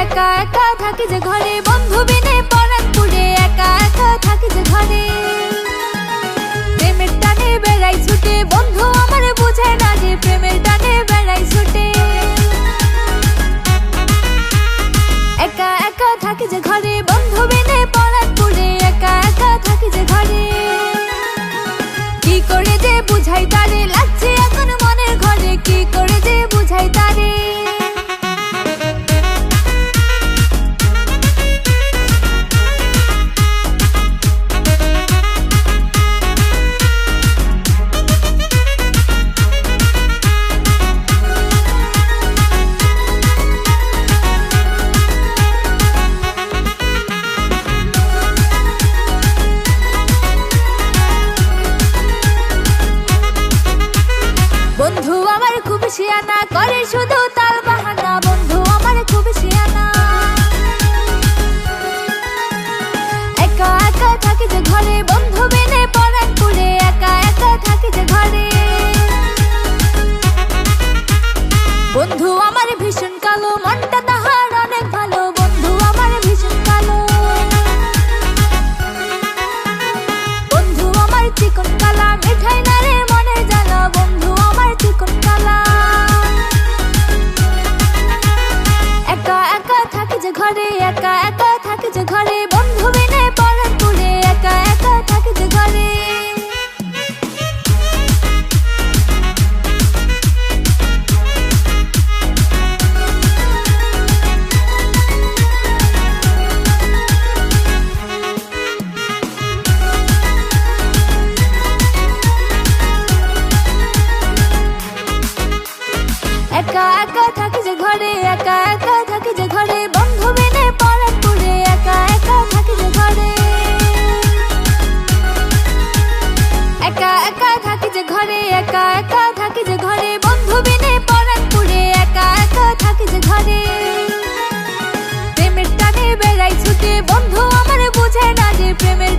একা একা থাকি যে ঘরে, বন্ধু বিনে পরাণ পুড়ে একা একা থাকি যে ঘরে। প্রেমের টানে বেড়াই ছুটে, বন্ধু আমার বুঝে না যে প্রেমের টানে বেড়াই ছুটে। একা একা থাকি যে ঘরে, বন্ধু বিনে পরাণ পুড়ে একা একা থাকি যে ঘরে। কি করে যে বুঝাই তারে, লাগছে এখন মনের ঘরে, কি করে যে বুঝাই তারে। বন্ধু আমার খুব শিয়ানা, করে শুধু তাল বাহানা, বন্ধু আমার খুব শিয়ানা। একা একা থাকি যে ঘরে, বন্ধু বিনে পরাণ পুড়ে একা একা থাকি যে ঘরে। বন্ধু আমার ভীষণ কালো, মনটা তাহার অনেক ভালো, বন্ধু আমার ভীষণ কালো। বন্ধু আমার চিকন কালা, মিঠাই নারে মনের জ্বালা, বন্ধু আমার চিকন কালা। একা একা থাকি যে ঘরে, একা একা থাকি যে ঘরে, বন্ধু বিনে পরাণ পুড়ে একা একা থাকি যে ঘরে। একা একা থাকি যে ঘরে, একা একা থাকি যে ঘরে, বন্ধু বিনে পরাণ পুড়ে একা একা থাকি যে ঘরে। একা একা থাকি যে ঘরে, একা একা থাকি যে ঘরে, বন্ধু বিনে পরাণ পুড়ে একা একা থাকি যে ঘরে। প্রেমের টানে বেড়াই ছুটে, বন্ধু আমার বুঝে না যে প্রেমের